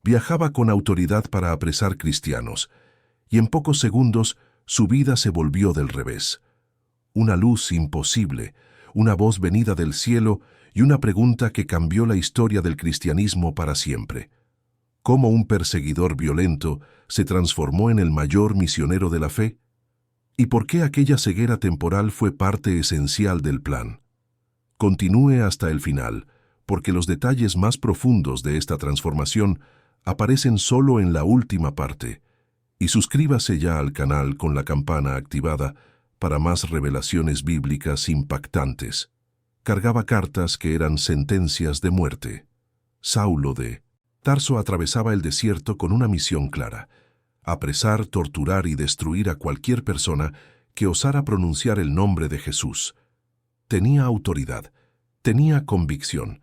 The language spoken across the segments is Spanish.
Viajaba con autoridad para apresar cristianos, y en pocos segundos su vida se volvió del revés. Una luz imposible, una voz venida del cielo y una pregunta que cambió la historia del cristianismo para siempre. ¿Cómo un perseguidor violento se transformó en el mayor misionero de la fe? ¿Y por qué aquella ceguera temporal fue parte esencial del plan? Continúe hasta el final, porque los detalles más profundos de esta transformación aparecen solo en la última parte. Y suscríbase ya al canal con la campana activada para más revelaciones bíblicas impactantes. Cargaba cartas que eran sentencias de muerte. Saulo de Tarso atravesaba el desierto con una misión clara: apresar, torturar y destruir a cualquier persona que osara pronunciar el nombre de Jesús. Tenía autoridad, tenía convicción,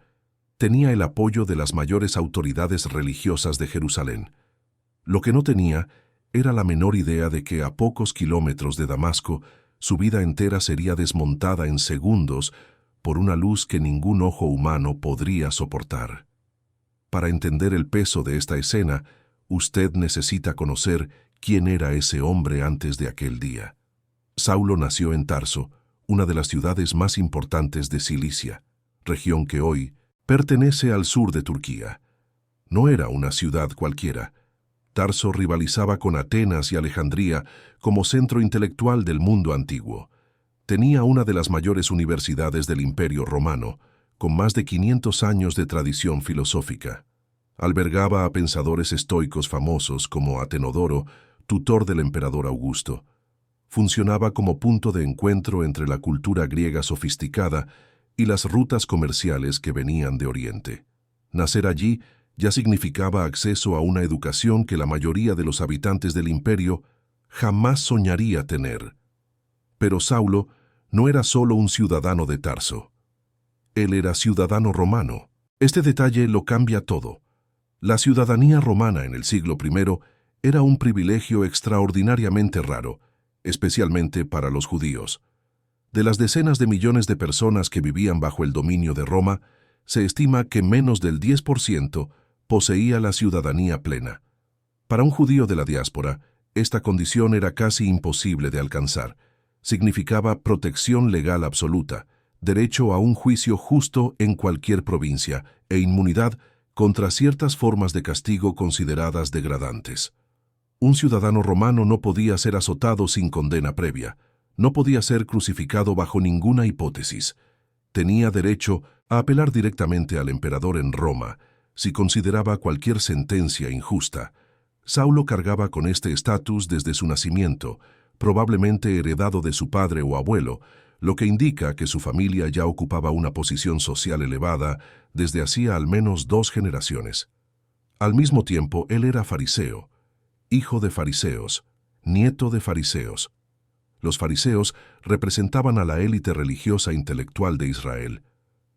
tenía el apoyo de las mayores autoridades religiosas de Jerusalén. Lo que no tenía era la menor idea de que a pocos kilómetros de Damasco su vida entera sería desmontada en segundos por una luz que ningún ojo humano podría soportar. Para entender el peso de esta escena, usted necesita conocer quién era ese hombre antes de aquel día. Saulo nació en Tarso, una de las ciudades más importantes de Cilicia, región que hoy pertenece al sur de Turquía. No era una ciudad cualquiera. Tarso rivalizaba con Atenas y Alejandría como centro intelectual del mundo antiguo. Tenía una de las mayores universidades del Imperio Romano, con más de 500 años de tradición filosófica. Albergaba a pensadores estoicos famosos como Atenodoro, tutor del emperador Augusto. Funcionaba como punto de encuentro entre la cultura griega sofisticada y las rutas comerciales que venían de Oriente. Nacer allí ya significaba acceso a una educación que la mayoría de los habitantes del imperio jamás soñaría tener. Pero Saulo no era solo un ciudadano de Tarso. Él era ciudadano romano. Este detalle lo cambia todo. La ciudadanía romana en el siglo I era un privilegio extraordinariamente raro, especialmente para los judíos. De las decenas de millones de personas que vivían bajo el dominio de Roma, se estima que menos del 10% poseía la ciudadanía plena. Para un judío de la diáspora, esta condición era casi imposible de alcanzar. Significaba protección legal absoluta, derecho a un juicio justo en cualquier provincia e inmunidad contra ciertas formas de castigo consideradas degradantes. Un ciudadano romano no podía ser azotado sin condena previa, no podía ser crucificado bajo ninguna hipótesis. Tenía derecho a apelar directamente al emperador en Roma si consideraba cualquier sentencia injusta. Saulo cargaba con este estatus desde su nacimiento, probablemente heredado de su padre o abuelo, lo que indica que su familia ya ocupaba una posición social elevada desde hacía al menos 2 generaciones. Al mismo tiempo, él era fariseo, hijo de fariseos, nieto de fariseos. Los fariseos representaban a la élite religiosa intelectual de Israel.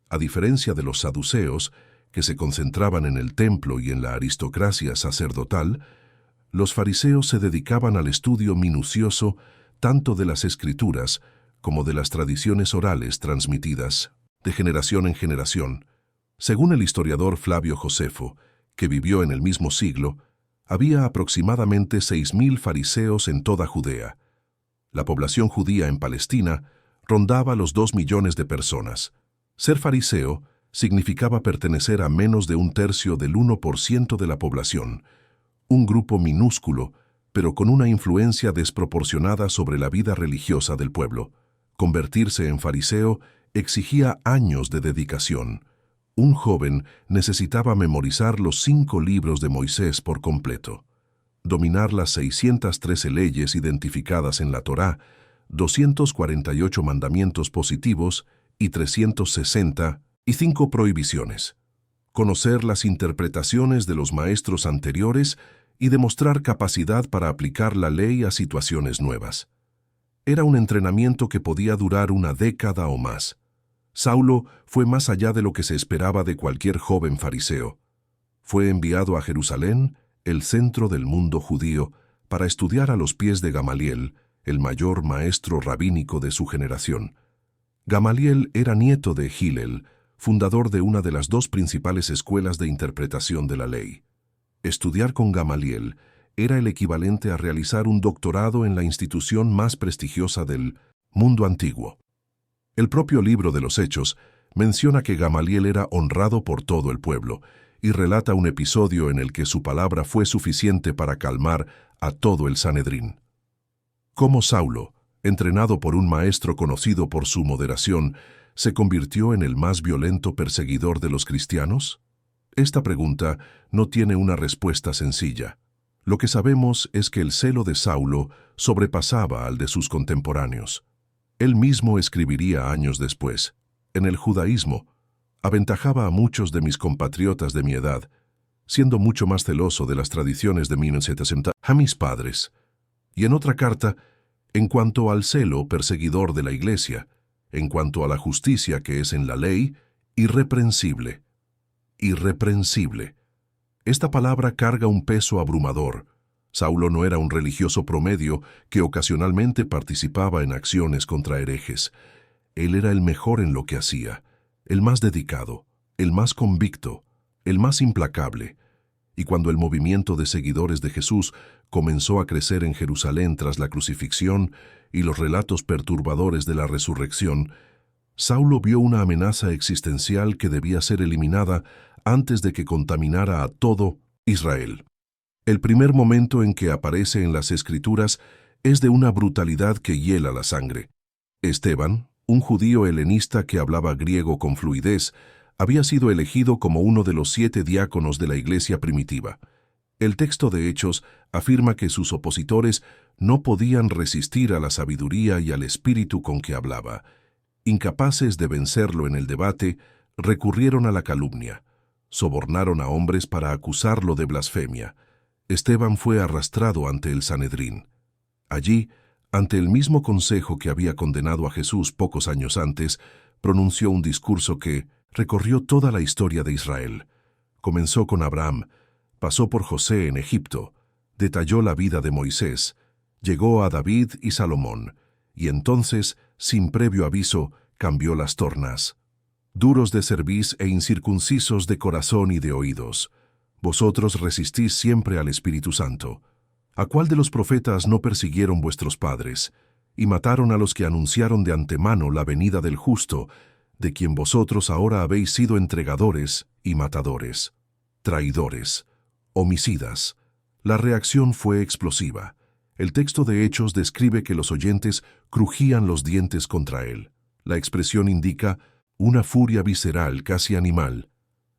A diferencia de los saduceos, que se concentraban en el templo y en la aristocracia sacerdotal, los fariseos se dedicaban al estudio minucioso tanto de las escrituras como de las tradiciones orales transmitidas de generación en generación. Según el historiador Flavio Josefo, que vivió en el mismo siglo, había aproximadamente 6.000 fariseos en toda Judea. La población judía en Palestina rondaba los 2 millones de personas. Ser fariseo significaba pertenecer a menos de 1/3 del 1% de la población, un grupo minúsculo, pero con una influencia desproporcionada sobre la vida religiosa del pueblo. Convertirse en fariseo exigía años de dedicación. Un joven necesitaba memorizar los 5 libros de Moisés por completo, dominar las 613 leyes identificadas en la Torá, 248 mandamientos positivos y 365 prohibiciones, conocer las interpretaciones de los maestros anteriores y demostrar capacidad para aplicar la ley a situaciones nuevas. Era un entrenamiento que podía durar una década o más. Saulo fue más allá de lo que se esperaba de cualquier joven fariseo. Fue enviado a Jerusalén, el centro del mundo judío, para estudiar a los pies de Gamaliel, el mayor maestro rabínico de su generación. Gamaliel era nieto de Hillel, fundador de una de las 2 principales escuelas de interpretación de la ley. Estudiar con Gamaliel era el equivalente a realizar un doctorado en la institución más prestigiosa del mundo antiguo. El propio libro de los Hechos menciona que Gamaliel era honrado por todo el pueblo y relata un episodio en el que su palabra fue suficiente para calmar a todo el Sanedrín. Cómo Saulo, entrenado por un maestro conocido por su moderación, se convirtió en el más violento perseguidor de los cristianos? Esta pregunta no tiene una respuesta sencilla. Lo que sabemos es que el celo de Saulo sobrepasaba al de sus contemporáneos. Él mismo escribiría años después: en el judaísmo, aventajaba a muchos de mis compatriotas de mi edad, siendo mucho más celoso de las tradiciones de 1960 a mis padres. Y en otra carta, en cuanto al celo perseguidor de la Iglesia, en cuanto a la justicia que es en la ley, irreprensible. Irreprensible. Esta palabra carga un peso abrumador. Saulo no era un religioso promedio que ocasionalmente participaba en acciones contra herejes. Él era el mejor en lo que hacía, el más dedicado, el más convicto, el más implacable. Y cuando el movimiento de seguidores de Jesús comenzó a crecer en Jerusalén tras la crucifixión y los relatos perturbadores de la resurrección, Saulo vio una amenaza existencial que debía ser eliminada antes de que contaminara a todo Israel. El primer momento en que aparece en las Escrituras es de una brutalidad que hiela la sangre. Esteban, un judío helenista que hablaba griego con fluidez, había sido elegido como uno de los 7 diáconos de la iglesia primitiva. El texto de Hechos afirma que sus opositores no podían resistir a la sabiduría y al espíritu con que hablaba. Incapaces de vencerlo en el debate, recurrieron a la calumnia. Sobornaron a hombres para acusarlo de blasfemia. Esteban fue arrastrado ante el Sanedrín. Allí, ante el mismo consejo que había condenado a Jesús pocos años antes, pronunció un discurso que recorrió toda la historia de Israel. Comenzó con Abraham, pasó por José en Egipto, detalló la vida de Moisés, llegó a David y Salomón, y entonces, sin previo aviso, cambió las tornas. Duros de cerviz e incircuncisos de corazón y de oídos, vosotros resistís siempre al Espíritu Santo. ¿A cuál de los profetas no persiguieron vuestros padres, y mataron a los que anunciaron de antemano la venida del justo, de quien vosotros ahora habéis sido entregadores y matadores, traidores, homicidas? La reacción fue explosiva. El texto de Hechos describe que los oyentes crujían los dientes contra él. La expresión indica una furia visceral, casi animal.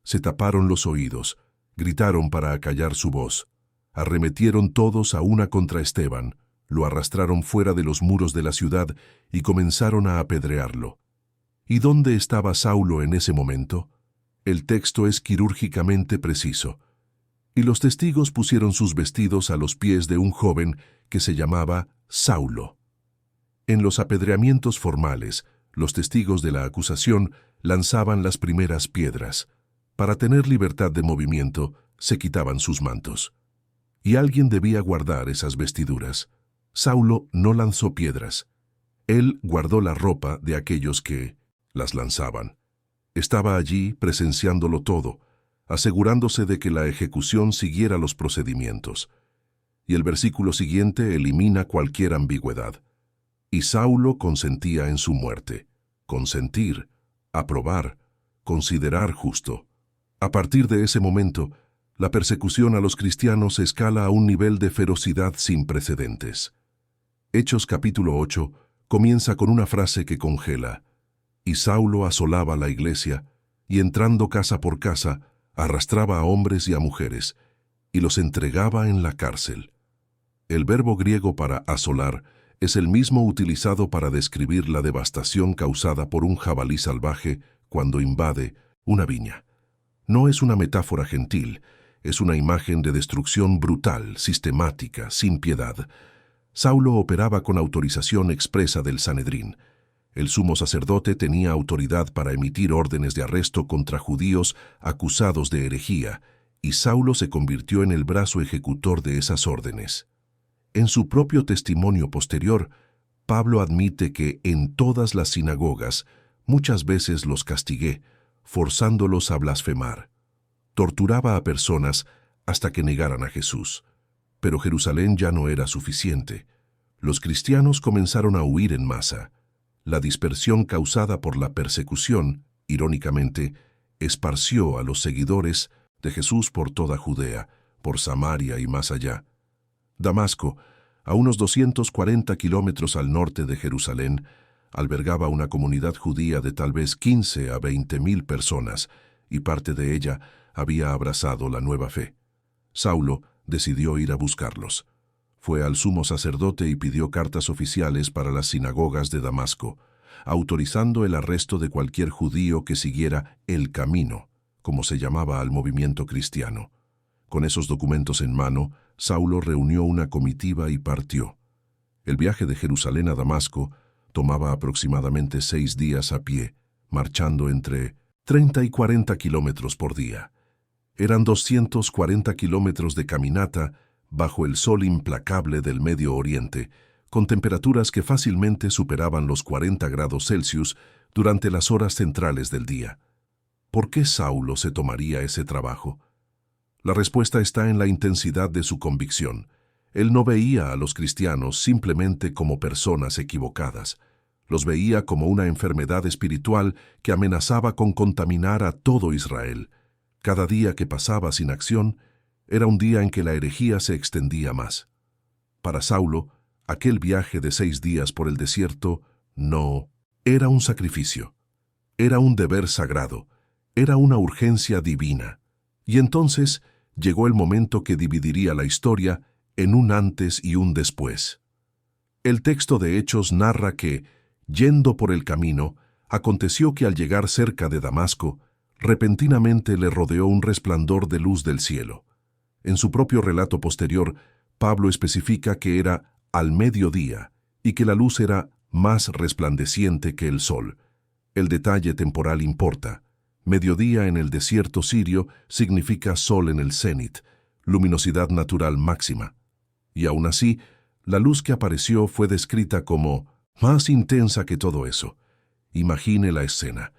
Se taparon los oídos, gritaron para acallar su voz. Arremetieron todos a una contra Esteban, lo arrastraron fuera de los muros de la ciudad y comenzaron a apedrearlo. ¿Y dónde estaba Saulo en ese momento? El texto es quirúrgicamente preciso. Y los testigos pusieron sus vestidos a los pies de un joven que se llamaba Saulo. En los apedreamientos formales, los testigos de la acusación lanzaban las primeras piedras. Para tener libertad de movimiento, se quitaban sus mantos. Y alguien debía guardar esas vestiduras. Saulo no lanzó piedras. Él guardó la ropa de aquellos que las lanzaban. Estaba allí presenciándolo todo, asegurándose de que la ejecución siguiera los procedimientos. Y el versículo siguiente elimina cualquier ambigüedad. Y Saulo consentía en su muerte. Consentir, aprobar, considerar justo. A partir de ese momento, la persecución a los cristianos escala a un nivel de ferocidad sin precedentes. Hechos capítulo 8 comienza con una frase que congela. Y Saulo asolaba la iglesia, y entrando casa por casa, arrastraba a hombres y a mujeres, y los entregaba en la cárcel. El verbo griego para asolar es el mismo utilizado para describir la devastación causada por un jabalí salvaje cuando invade una viña. No es una metáfora gentil, es una imagen de destrucción brutal, sistemática, sin piedad. Saulo operaba con autorización expresa del Sanedrín. El sumo sacerdote tenía autoridad para emitir órdenes de arresto contra judíos acusados de herejía, y Saulo se convirtió en el brazo ejecutor de esas órdenes. En su propio testimonio posterior, Pablo admite que en todas las sinagogas muchas veces los castigué, forzándolos a blasfemar. Torturaba a personas hasta que negaran a Jesús. Pero Jerusalén ya no era suficiente. Los cristianos comenzaron a huir en masa. La dispersión causada por la persecución, irónicamente, esparció a los seguidores de Jesús por toda Judea, por Samaria y más allá. Damasco, a unos 240 kilómetros al norte de Jerusalén, albergaba una comunidad judía de tal vez 15 a 20.000 personas, y parte de ella había abrazado la nueva fe. Saulo decidió ir a buscarlos. Fue al sumo sacerdote y pidió cartas oficiales para las sinagogas de Damasco, autorizando el arresto de cualquier judío que siguiera el camino, como se llamaba al movimiento cristiano. Con esos documentos en mano, Saulo reunió una comitiva y partió. El viaje de Jerusalén a Damasco tomaba aproximadamente 6 días a pie, marchando entre 30 y 40 kilómetros por día. Eran 240 kilómetros de caminata bajo el sol implacable del Medio Oriente, con temperaturas que fácilmente superaban los 40 grados Celsius durante las horas centrales del día. ¿Por qué Saulo se tomaría ese trabajo? La respuesta está en la intensidad de su convicción. Él no veía a los cristianos simplemente como personas equivocadas. Los veía como una enfermedad espiritual que amenazaba con contaminar a todo Israel. Cada día que pasaba sin acción era un día en que la herejía se extendía más. Para Saulo, aquel viaje de 6 días por el desierto no era un sacrificio. Era un deber sagrado. Era una urgencia divina. Y entonces llegó el momento que dividiría la historia en un antes y un después. El texto de Hechos narra que, yendo por el camino, aconteció que al llegar cerca de Damasco, repentinamente le rodeó un resplandor de luz del cielo. En su propio relato posterior, Pablo especifica que era al mediodía y que la luz era más resplandeciente que el sol. El detalle temporal importa. Mediodía en el desierto sirio significa sol en el cenit, luminosidad natural máxima. Y aún así, la luz que apareció fue descrita como más intensa que todo eso. Imagine la escena.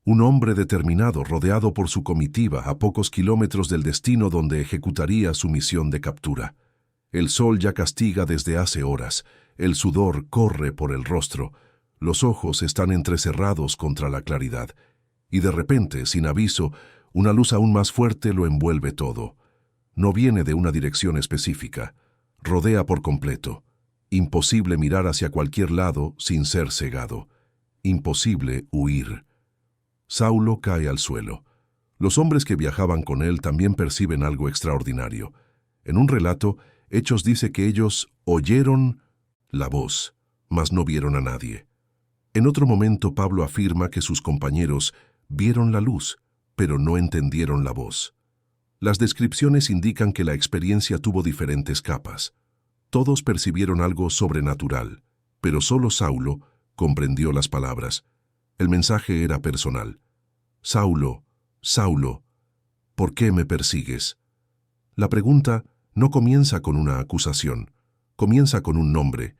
Un hombre determinado rodeado por su comitiva a pocos kilómetros del destino donde ejecutaría su misión de captura. El sol ya castiga desde hace horas, el sudor corre por el rostro, los ojos están entrecerrados contra la claridad, y de repente, sin aviso, una luz aún más fuerte lo envuelve todo. No viene de una dirección específica, rodea por completo. Imposible mirar hacia cualquier lado sin ser cegado. Imposible huir. Saulo cae al suelo. Los hombres que viajaban con él también perciben algo extraordinario. En un relato, Hechos dice que ellos oyeron la voz, mas no vieron a nadie. En otro momento, Pablo afirma que sus compañeros vieron la luz, pero no entendieron la voz. Las descripciones indican que la experiencia tuvo diferentes capas. Todos percibieron algo sobrenatural, pero solo Saulo comprendió las palabras. El mensaje era personal. Saulo, Saulo, ¿por qué me persigues? La pregunta no comienza con una acusación, comienza con un nombre,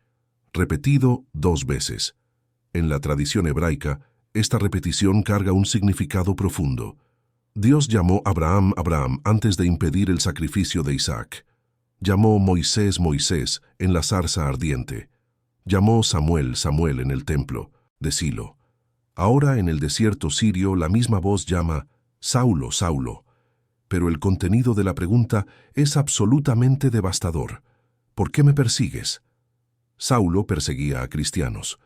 repetido 2 veces. En la tradición hebraica, esta repetición carga un significado profundo. Dios llamó Abraham, Abraham antes de impedir el sacrificio de Isaac. Llamó Moisés, Moisés en la zarza ardiente. Llamó Samuel, Samuel en el templo de Silo. Ahora en el desierto sirio la misma voz llama Saulo, Saulo. Pero el contenido de la pregunta es absolutamente devastador. ¿Por qué me persigues? Saulo perseguía a cristianos,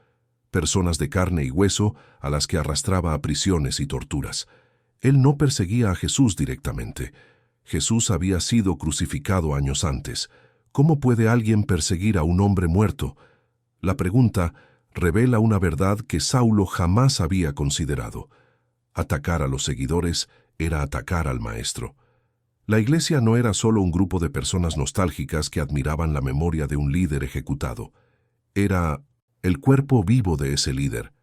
personas de carne y hueso a las que arrastraba a prisiones y torturas. Él no perseguía a Jesús directamente. Jesús había sido crucificado años antes. ¿Cómo puede alguien perseguir a un hombre muerto? La pregunta revela una verdad que Saulo jamás había considerado. Atacar a los seguidores era atacar al Maestro. La iglesia no era solo un grupo de personas nostálgicas que admiraban la memoria de un líder ejecutado. Era el cuerpo vivo de ese líder.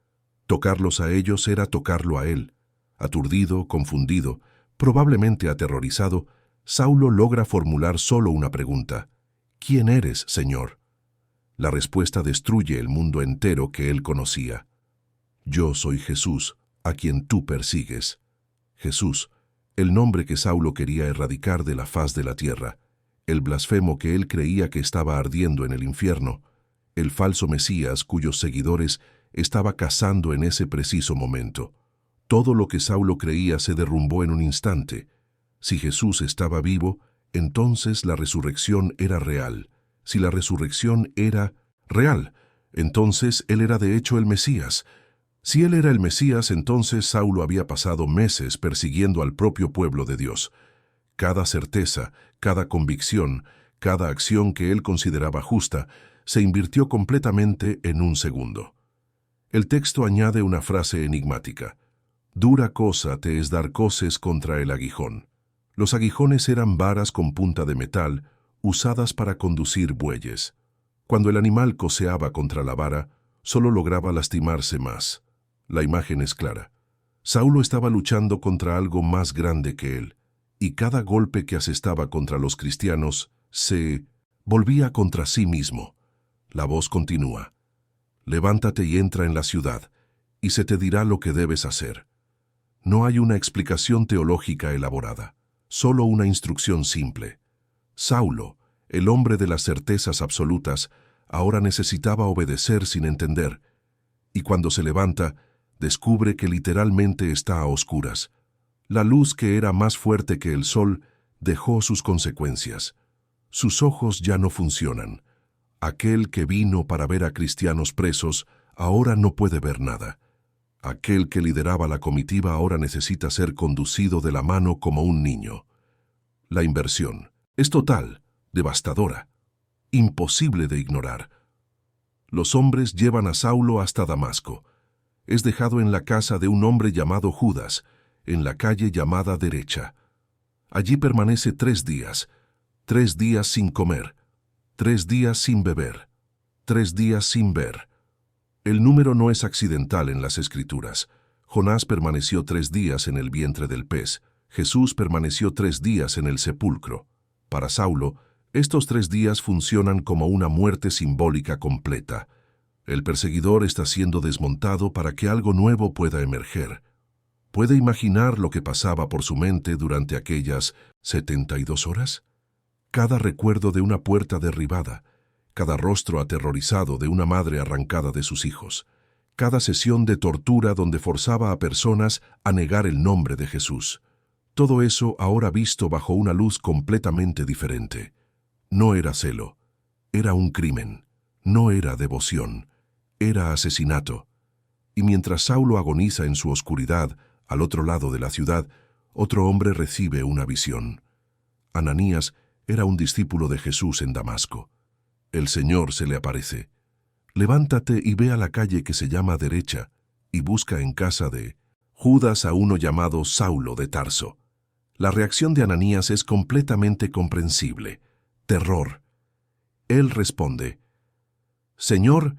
Tocarlos a ellos era tocarlo a él. Aturdido, confundido, probablemente aterrorizado, Saulo logra formular solo una pregunta. ¿Quién eres, Señor? La respuesta destruye el mundo entero que él conocía. Yo soy Jesús, a quien tú persigues. Jesús, el nombre que Saulo quería erradicar de la faz de la tierra, el blasfemo que él creía que estaba ardiendo en el infierno, el falso Mesías cuyos seguidores estaba cazando en ese preciso momento. Todo lo que Saulo creía se derrumbó en un instante. Si Jesús estaba vivo, entonces la resurrección era real. Si la resurrección era real, entonces él era de hecho el Mesías. Si él era el Mesías, entonces Saulo había pasado meses persiguiendo al propio pueblo de Dios. Cada certeza, cada convicción, cada acción que él consideraba justa, se invirtió completamente en un segundo. El texto añade una frase enigmática. Dura cosa te es dar coces contra el aguijón. Los aguijones eran varas con punta de metal, usadas para conducir bueyes. Cuando el animal coceaba contra la vara, solo lograba lastimarse más. La imagen es clara. Saulo estaba luchando contra algo más grande que él, y cada golpe que asestaba contra los cristianos se volvía contra sí mismo. La voz continúa. Levántate y entra en la ciudad, y se te dirá lo que debes hacer. No hay una explicación teológica elaborada, solo una instrucción simple. Saulo, el hombre de las certezas absolutas, ahora necesitaba obedecer sin entender, y cuando se levanta, descubre que literalmente está a oscuras. La luz que era más fuerte que el sol dejó sus consecuencias. Sus ojos ya no funcionan. Aquel que vino para ver a cristianos presos ahora no puede ver nada. Aquel que lideraba la comitiva ahora necesita ser conducido de la mano como un niño. La inversión es total, devastadora, imposible de ignorar. Los hombres llevan a Saulo hasta Damasco. Es dejado en la casa de un hombre llamado Judas, en la calle llamada Derecha. Allí permanece 3 días, 3 días sin comer, 3 días sin beber, 3 días sin ver. El número no es accidental en las Escrituras. Jonás permaneció 3 días en el vientre del pez. Jesús permaneció 3 días en el sepulcro. Para Saulo, estos 3 días funcionan como una muerte simbólica completa. El perseguidor está siendo desmontado para que algo nuevo pueda emerger. ¿Puede imaginar lo que pasaba por su mente durante aquellas 72 horas? Cada recuerdo de una puerta derribada, cada rostro aterrorizado de una madre arrancada de sus hijos, cada sesión de tortura donde forzaba a personas a negar el nombre de Jesús. Todo eso ahora visto bajo una luz completamente diferente. No era celo, era un crimen, no era devoción, era asesinato. Y mientras Saulo agoniza en su oscuridad, al otro lado de la ciudad, otro hombre recibe una visión. Ananías era un discípulo de Jesús en Damasco. El Señor se le aparece. Levántate y ve a la calle que se llama Derecha, y busca en casa de Judas a uno llamado Saulo de Tarso. La reacción de Ananías es completamente comprensible. Terror. Él responde, Señor,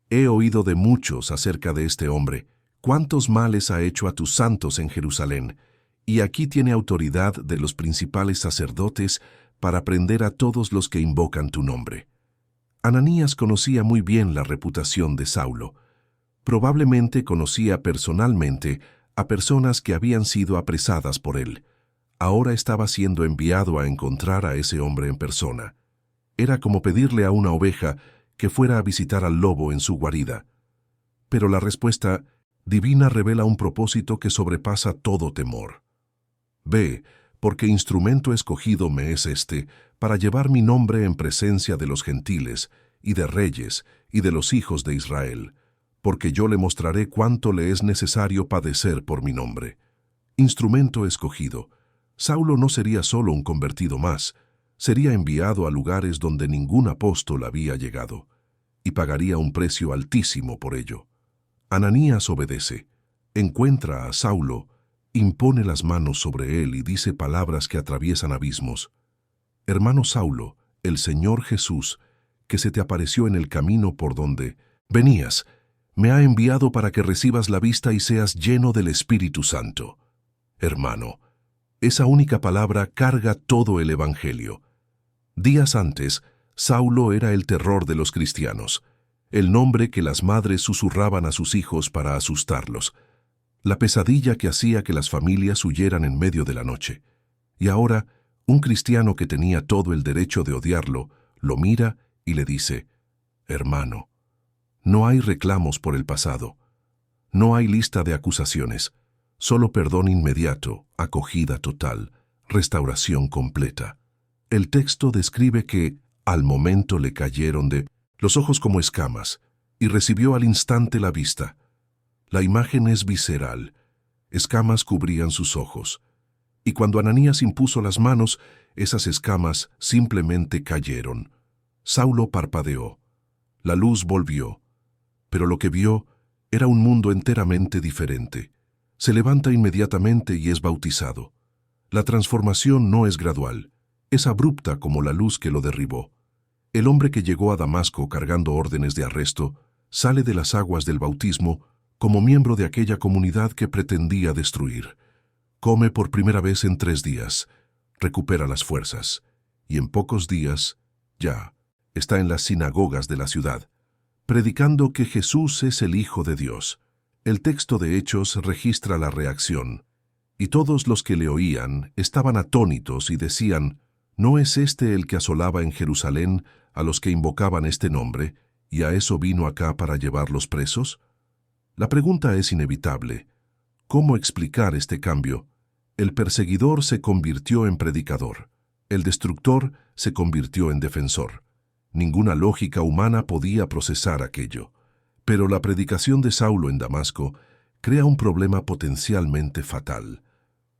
he oído de muchos acerca de este hombre, cuántos males ha hecho a tus santos en Jerusalén, y aquí tiene autoridad de los principales sacerdotes para prender a todos los que invocan tu nombre. Ananías conocía muy bien la reputación de Saulo. Probablemente conocía personalmente a personas que habían sido apresadas por él. Ahora estaba siendo enviado a encontrar a ese hombre en persona. Era como pedirle a una oveja que fuera a visitar al lobo en su guarida. Pero la respuesta divina revela un propósito que sobrepasa todo temor. Ve, porque instrumento escogido me es este, para llevar mi nombre en presencia de los gentiles, y de reyes, y de los hijos de Israel, porque yo le mostraré cuánto le es necesario padecer por mi nombre. Instrumento escogido. Saulo no sería solo un convertido más, sería enviado a lugares donde ningún apóstol había llegado, y pagaría un precio altísimo por ello. Ananías obedece, encuentra a Saulo, impone las manos sobre él y dice palabras que atraviesan abismos. Hermano Saulo, el Señor Jesús, que se te apareció en el camino por donde venías, me ha enviado para que recibas la vista y seas lleno del Espíritu Santo. Hermano, esa única palabra carga todo el Evangelio. Días antes, Saulo era el terror de los cristianos, el nombre que las madres susurraban a sus hijos para asustarlos. la pesadilla que hacía que las familias huyeran en medio de la noche. Y ahora, un cristiano que tenía todo el derecho de odiarlo, lo mira y le dice: «Hermano, no hay reclamos por el pasado, no hay lista de acusaciones, solo perdón inmediato, acogida total, restauración completa». El texto describe que, al momento le cayeron de los ojos como escamas, y recibió al instante la vista. La imagen es visceral. Escamas cubrían sus ojos. Y cuando Ananías impuso las manos, esas escamas simplemente cayeron. Saulo parpadeó. La luz volvió. Pero lo que vio era un mundo enteramente diferente. Se levanta inmediatamente y es bautizado. La transformación no es gradual, es abrupta como la luz que lo derribó. El hombre que llegó a Damasco cargando órdenes de arresto sale de las aguas del bautismo como miembro de aquella comunidad que pretendía destruir. Come por primera vez en 3 días, recupera las fuerzas, y en pocos días, ya, está en las sinagogas de la ciudad, predicando que Jesús es el Hijo de Dios. El texto de Hechos registra la reacción, y todos los que le oían estaban atónitos y decían: ¿no es este el que asolaba en Jerusalén a los que invocaban este nombre, y a eso vino acá para llevarlos presos? La pregunta es inevitable. ¿Cómo explicar este cambio? El perseguidor se convirtió en predicador. El destructor se convirtió en defensor. Ninguna lógica humana podía procesar aquello. Pero la predicación de Saulo en Damasco crea un problema potencialmente fatal.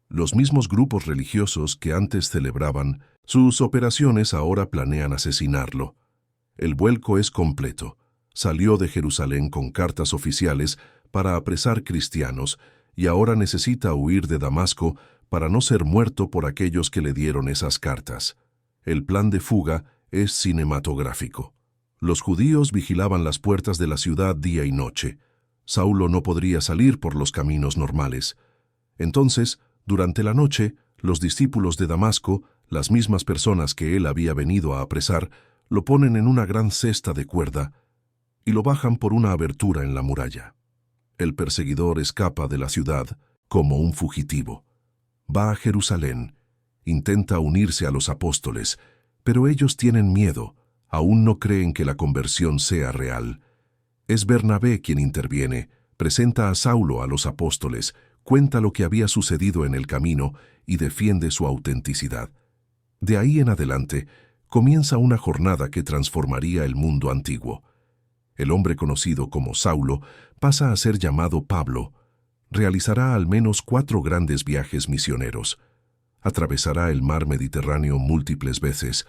Los mismos grupos religiosos que antes celebraban sus operaciones ahora planean asesinarlo. El vuelco es completo. Salió de Jerusalén con cartas oficiales para apresar cristianos y ahora necesita huir de Damasco para no ser muerto por aquellos que le dieron esas cartas. El plan de fuga es cinematográfico. Los judíos vigilaban las puertas de la ciudad día y noche. Saulo no podría salir por los caminos normales. Entonces, durante la noche, los discípulos de Damasco, las mismas personas que él había venido a apresar, lo ponen en una gran cesta de cuerda y lo bajan por una abertura en la muralla. El perseguidor escapa de la ciudad como un fugitivo. Va a Jerusalén, intenta unirse a los apóstoles, pero ellos tienen miedo, aún no creen que la conversión sea real. Es Bernabé quien interviene, presenta a Saulo a los apóstoles, cuenta lo que había sucedido en el camino y defiende su autenticidad. De ahí en adelante, comienza una jornada que transformaría el mundo antiguo. El hombre conocido como Saulo pasa a ser llamado Pablo. Realizará al menos 4 grandes viajes misioneros. Atravesará el mar Mediterráneo múltiples veces,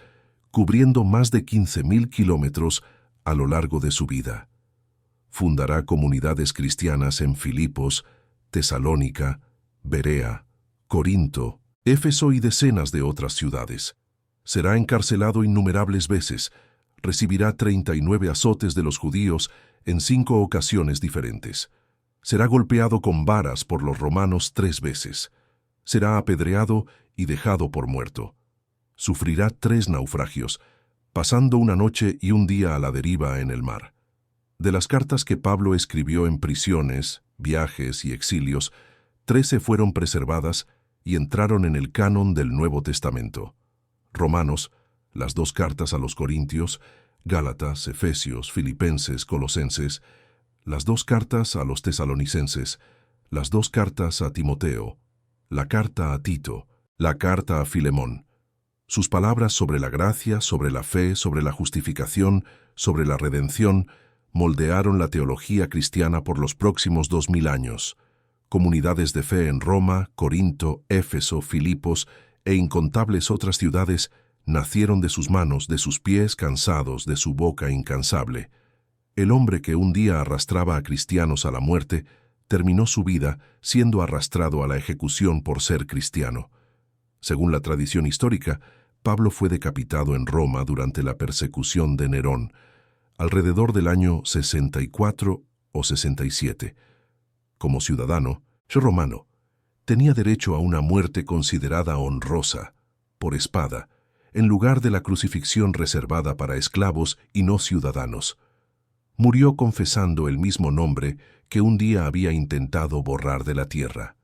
cubriendo más de 15.000 kilómetros a lo largo de su vida. Fundará comunidades cristianas en Filipos, Tesalónica, Berea, Corinto, Éfeso y decenas de otras ciudades. Será encarcelado innumerables veces, recibirá 39 azotes de los judíos en 5 ocasiones diferentes. Será golpeado con varas por los romanos 3 veces. Será apedreado y dejado por muerto. Sufrirá 3 naufragios, pasando una noche y un día a la deriva en el mar. De las cartas que Pablo escribió en prisiones, viajes y exilios, 13 fueron preservadas y entraron en el canon del Nuevo Testamento. Romanos, las 2 cartas a los Corintios, Gálatas, Efesios, Filipenses, Colosenses, las 2 cartas a los Tesalonicenses, las 2 cartas a Timoteo, la carta a Tito, la carta a Filemón. Sus palabras sobre la gracia, sobre la fe, sobre la justificación, sobre la redención, moldearon la teología cristiana por los próximos 2000 años. Comunidades de fe en Roma, Corinto, Éfeso, Filipos e incontables otras ciudades nacieron de sus manos, de sus pies cansados, de su boca incansable. El hombre que un día arrastraba a cristianos a la muerte, terminó su vida siendo arrastrado a la ejecución por ser cristiano. Según la tradición histórica, Pablo fue decapitado en Roma durante la persecución de Nerón, alrededor del año 64 o 67. Como ciudadano romano, tenía derecho a una muerte considerada honrosa, por espada, en lugar de la crucifixión reservada para esclavos y no ciudadanos. Murió confesando el mismo nombre que un día había intentado borrar de la tierra.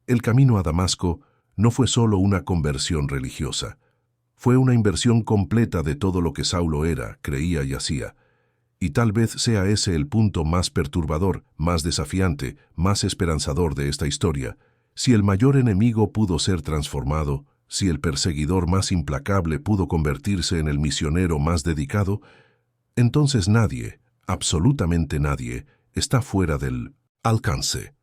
El camino a Damasco no fue solo una conversión religiosa, fue una inversión completa de todo lo que Saulo era, creía y hacía. Y tal vez sea ese el punto más perturbador, más desafiante, más esperanzador de esta historia. Si el mayor enemigo pudo ser transformado, si el perseguidor más implacable pudo convertirse en el misionero más dedicado, entonces nadie, absolutamente nadie, está fuera del alcance